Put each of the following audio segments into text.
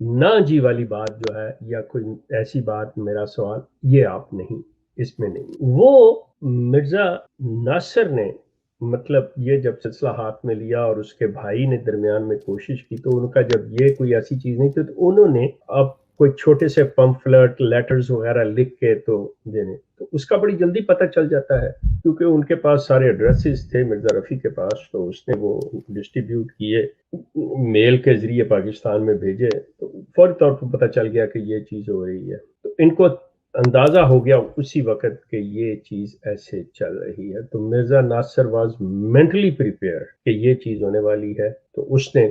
نہ جی والی بات جو ہے یا کوئی ایسی بات، میرا سوال یہ آپ نہیں، اس میں نہیں وہ مرزا ناصر نے مطلب یہ جب سلسلہ ہاتھ میں لیا اور اس کے بھائی نے درمیان میں کوشش کی تو ان کا جب یہ کوئی ایسی چیز نہیں تھی تو انہوں نے اب کوئی چھوٹے سے پمفلٹ لیٹرز وغیرہ لکھ کے تو دینے، تو اس کا بڑی جلدی پتہ چل جاتا ہے کیونکہ ان کے پاس سارے ایڈریسز تھے مرزا رفیع کے پاس، تو اس نے وہ ڈسٹریبیوٹ کیے، میل کے ذریعے پاکستان میں بھیجے، تو فوری طور پر پتہ چل گیا کہ یہ چیز ہو رہی ہے، تو ان کو اندازہ ہو گیا اسی وقت کہ یہ چیز ایسے چل رہی ہے، تو مرزا ناصر واز مینٹلی پریپیئر کہ یہ چیز ہونے والی ہے، تو اس نے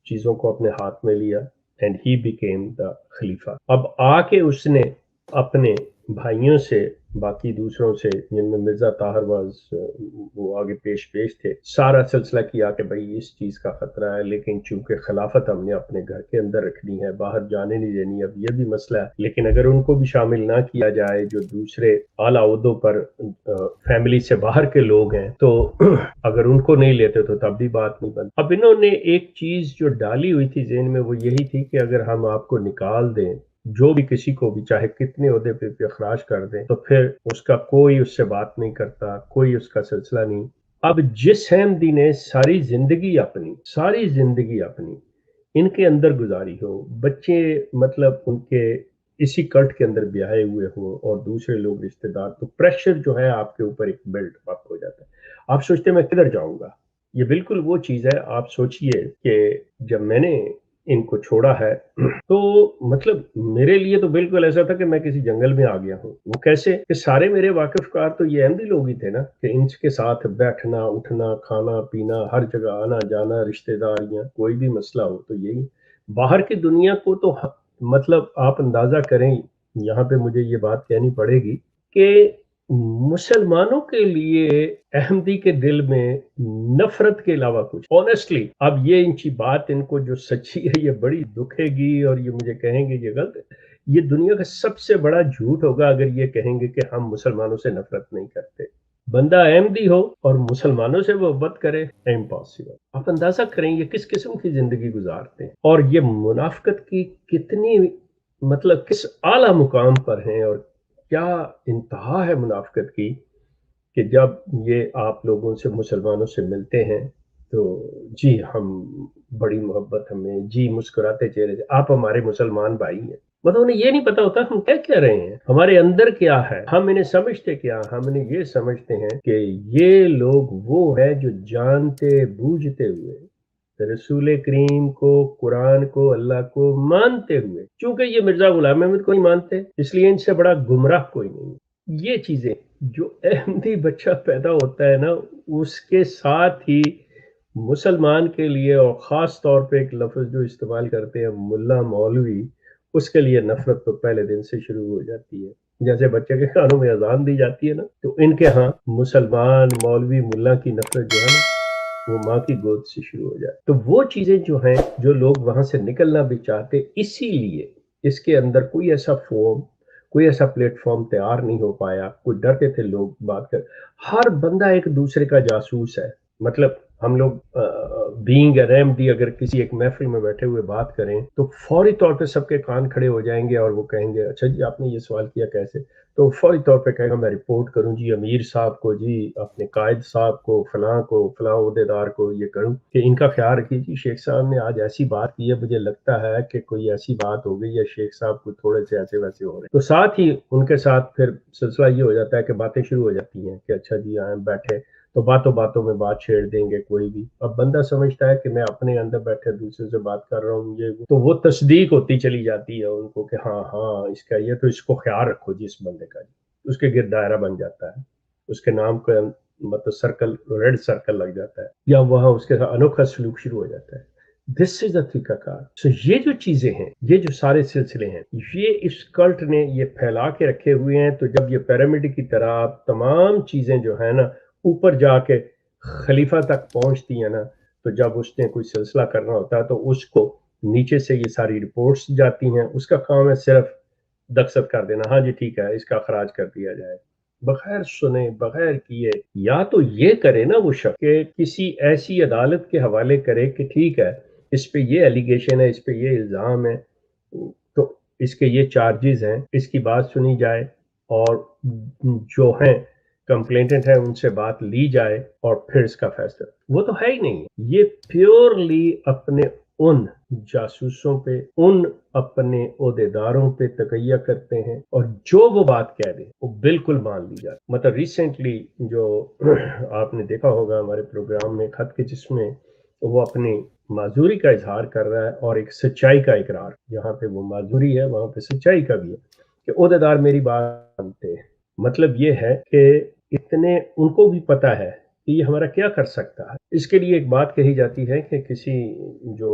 چیزوں کو اپنے ہاتھ میں لیا اینڈ ہی بیکیم دا خلیفہ۔ اب آ کے اس نے اپنے بھائیوں سے، باقی دوسروں سے جن میں مرزا طاہر واز وہ آگے پیش تھے، سارا سلسلہ کیا کہ بھئی اس چیز کا خطرہ ہے، لیکن چونکہ خلافت ہم نے اپنے گھر کے اندر رکھنی ہے، باہر جانے نہیں دینی، اب یہ بھی مسئلہ ہے، لیکن اگر ان کو بھی شامل نہ کیا جائے جو دوسرے اعلیٰ عہدوں پر فیملی سے باہر کے لوگ ہیں، تو اگر ان کو نہیں لیتے تو تب بھی بات نہیں بنتی۔ اب انہوں نے ایک چیز جو ڈالی ہوئی تھی ذہن میں وہ یہی تھی کہ اگر ہم آپ کو نکال دیں، جو بھی کسی کو بھی چاہے کتنے عہدے پہ اخراج کر دیں، تو پھر اس کا کوئی اس سے بات نہیں کرتا، کوئی اس کا سلسلہ نہیں۔ اب جس احمدی نے ساری زندگی اپنی ان کے اندر گزاری ہو، بچے مطلب ان کے اسی کلٹ کے اندر بیاہے ہوئے ہو اور دوسرے لوگ رشتہ دار، تو پریشر جو ہے آپ کے اوپر ایک بلڈ اپ ہو جاتا ہے، آپ سوچتے ہیں میں کدھر جاؤں گا۔ یہ بالکل وہ چیز ہے، آپ سوچئے کہ جب میں نے ان کو چھوڑا ہے تو مطلب میرے لیے تو بالکل ایسا تھا کہ میں کسی جنگل میں آ گیا ہوں۔ وہ کیسے کہ سارے میرے واقف کار تو یہ احمدی لوگ ہی تھے نا، کہ ان کے ساتھ بیٹھنا اٹھنا کھانا پینا ہر جگہ آنا جانا رشتہ داریاں، کوئی بھی مسئلہ ہو تو یہی۔ باہر کی دنیا کو تو مطلب آپ اندازہ کریں، یہاں پہ مجھے یہ بات کہنی پڑے گی کہ مسلمانوں کے لیے احمدی کے دل میں نفرت کے علاوہ کچھ آنیسٹلی، اب یہ انچی بات ان کو جو سچی ہے یہ بڑی دکھے گی اور یہ مجھے کہیں گے یہ غلط ہے، یہ دنیا کا سب سے بڑا جھوٹ ہوگا اگر یہ کہیں گے کہ ہم مسلمانوں سے نفرت نہیں کرتے۔ بندہ احمدی ہو اور مسلمانوں سے محبت کرے، امپاسبل۔ آپ اندازہ کریں یہ کس قسم کی زندگی گزارتے ہیں اور یہ منافقت کی کتنی مطلب کس اعلیٰ مقام پر ہیں، اور کیا انتہا ہے منافقت کی کہ جب یہ آپ لوگوں سے مسلمانوں سے ملتے ہیں تو جی ہم بڑی محبت ہمیں، جی مسکراتے چہرے سے آپ ہمارے مسلمان بھائی ہیں، مطلب انہیں یہ نہیں پتا ہوتا ہم کیا کہہ رہے ہیں، ہمارے اندر کیا ہے، ہم انہیں سمجھتے کیا، ہم انہیں یہ سمجھتے ہیں کہ یہ لوگ وہ ہیں جو جانتے بوجھتے ہوئے رسول کریم کو، قرآن کو، اللہ کو مانتے ہوئے، چونکہ یہ مرزا غلام احمد کو نہیں مانتے اس لیے ان سے بڑا گمراہ کوئی نہیں۔ یہ چیزیں جو احمدی بچہ پیدا ہوتا ہے نا اس کے ساتھ ہی مسلمان کے لیے، اور خاص طور پہ ایک لفظ جو استعمال کرتے ہیں ملا مولوی، اس کے لیے نفرت تو پہلے دن سے شروع ہو جاتی ہے۔ جیسے بچے کے کانوں میں اذان دی جاتی ہے نا، تو ان کے ہاں مسلمان مولوی ملا کی نفرت جو ہے نا وہ ماں کی گود سے شروع ہو جائے، تو وہ چیزیں جو ہیں جو لوگ وہاں سے نکلنا بھی چاہتے، اسی لیے اس کے اندر کوئی ایسا فارم، کوئی ایسا پلیٹ فارم تیار نہیں ہو پایا، کوئی ڈرتے تھے لوگ بات کر، ہر بندہ ایک دوسرے کا جاسوس ہے، مطلب ہم لوگ بینگ اے احمدی اگر کسی ایک محفل میں بیٹھے ہوئے بات کریں تو فوری طور پہ سب کے کان کھڑے ہو جائیں گے اور وہ کہیں گے اچھا جی آپ نے یہ سوال کیا کیسے، تو فوری طور پہ کہے گا میں رپورٹ کروں جی امیر صاحب کو، جی اپنے قائد صاحب کو، فلاں عہدیدار کو یہ کروں کہ ان کا خیال رکھیے جی شیخ صاحب نے آج ایسی بات کی ہے، مجھے لگتا ہے کہ کوئی ایسی بات ہو گئی ہے، شیخ صاحب کو تھوڑے سے ایسے ویسے ہو رہے ہیں، تو ساتھ ہی ان کے ساتھ پھر سلسلہ یہ ہو جاتا ہے کہ باتیں شروع ہو جاتی ہیں کہ اچھا جی آئیں بیٹھے تو باتوں باتوں میں بات چھیڑ دیں گے کوئی بھی، اب بندہ سمجھتا ہے کہ میں اپنے اندر بیٹھے دوسرے سے بات کر رہا ہوں، یہ تو وہ تصدیق ہوتی چلی جاتی ہے ان کو کہ ہاں ہاں اس کا یہ، تو اس کو خیال رکھو جی اس بندے کا جی، اس کے گرد دائرہ بن جاتا ہے، اس کے نام کا مطلب سرکل، ریڈ سرکل لگ جاتا ہے، یا وہاں اس کے ساتھ انوکھا سلوک شروع ہو جاتا ہے۔ دس از اے طریقہ کار، سو یہ جو چیزیں ہیں، یہ جو سارے سلسلے ہیں، یہ اس کلٹ نے یہ پھیلا کے رکھے ہوئے ہیں، تو جب یہ پیرامڈ کی طرح تمام چیزیں جو ہیں نا اوپر جا کے خلیفہ تک پہنچتی ہیں نا، تو جب اس نے کوئی سلسلہ کرنا ہوتا ہے تو اس کو نیچے سے یہ ساری رپورٹس جاتی ہیں، اس کا کام ہے صرف دستخط کر دینا، ہاں جی ٹھیک ہے اس کا اخراج کر دیا جائے، بغیر سنے بغیر کیے، یا تو یہ کرے نا وہ شخص کہ کسی ایسی عدالت کے حوالے کرے کہ ٹھیک ہے اس پہ یہ ایلیگیشن ہے، اس پہ یہ الزام ہے، تو اس کے یہ چارجز ہیں، اس کی بات سنی جائے اور جو ہیں کمپلینٹنٹ ہیں ان سے بات لی جائے اور پھر اس کا فیصلہ، وہ تو ہے ہی نہیں، یہ پیورلی اپنے ان جاسوسوں پہ، ان اپنے عہدیداروں پہ تقیہ کرتے ہیں اور جو وہ بات کہہ دیں وہ بالکل مان لی جاتی۔ مطلب ریسنٹلی جو آپ نے دیکھا ہوگا ہمارے پروگرام میں خط کے، جس میں وہ اپنی معذوری کا اظہار کر رہا ہے اور ایک سچائی کا اقرار، جہاں پہ وہ معذوری ہے وہاں پہ سچائی کا بھی ہے کہ عہدیدار میری بات مانتے ہیں۔ مطلب یہ ہے کہ اتنے ان کو بھی پتا ہے کہ یہ ہمارا کیا کر سکتا ہے۔ اس کے لیے ایک بات کہی جاتی ہے کہ کسی جو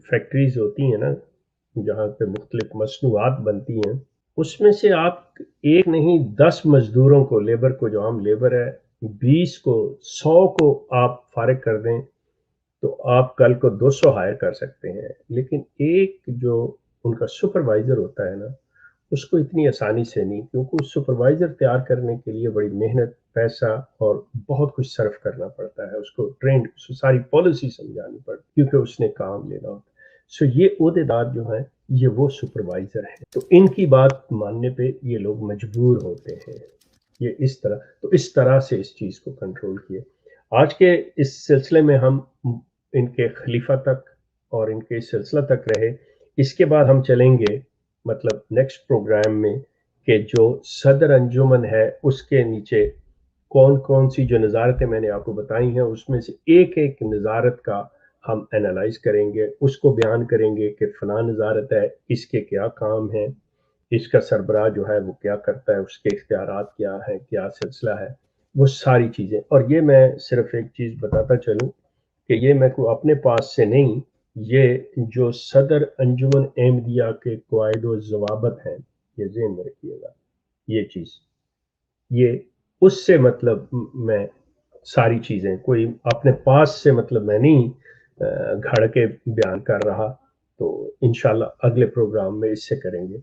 فیکٹریز ہوتی ہیں نا جہاں پہ مختلف مصنوعات بنتی ہیں، اس میں سے آپ ایک نہیں 10 مزدوروں کو، لیبر کو، جو عام لیبر ہے، 20 کو، 100 کو آپ فارغ کر دیں تو آپ کل کو 200 ہائر کر سکتے ہیں، لیکن ایک جو ان کا سپروائزر ہوتا ہے نا، اس کو اتنی آسانی سے نہیں، کیونکہ اس سپروائزر تیار کرنے کے لیے بڑی محنت، پیسہ اور بہت کچھ صرف کرنا پڑتا ہے، اس کو ٹرینڈ، اس کو ساری پالیسی سمجھانی پڑتی، کیونکہ اس نے کام لینا ہوتا ہے۔ سو یہ عہدیدار جو ہیں یہ وہ سپروائزر ہیں، تو ان کی بات ماننے پہ یہ لوگ مجبور ہوتے ہیں۔ یہ اس طرح، تو اس طرح سے اس چیز کو کنٹرول کیے۔ آج کے اس سلسلے میں ہم ان کے خلیفہ تک اور ان کے سلسلہ تک رہے، اس کے بعد ہم چلیں گے مطلب نیکسٹ پروگرام میں کہ جو صدر انجمن ہے اس کے نیچے کون کون سی جو نظارتیں میں نے آپ کو بتائی ہیں، اس میں سے ایک ایک نظارت کا ہم اینالائز کریں گے، اس کو بیان کریں گے کہ فلاں نظارت ہے، اس کے کیا کام ہیں، اس کا سربراہ جو ہے وہ کیا کرتا ہے، اس کے اختیارات کیا ہیں، کیا سلسلہ ہے، وہ ساری چیزیں۔ اور یہ میں صرف ایک چیز بتاتا چلوں کہ یہ میں کو اپنے پاس سے نہیں، یہ جو صدر انجمن احمدیہ کے قواعد و ضوابط ہیں، یہ ذہن میں رکھیے گا، یہ چیز، یہ اس سے مطلب میں ساری چیزیں کوئی اپنے پاس سے مطلب میں نہیں گھڑ کے بیان کر رہا، تو انشاءاللہ اگلے پروگرام میں اس سے کریں گے۔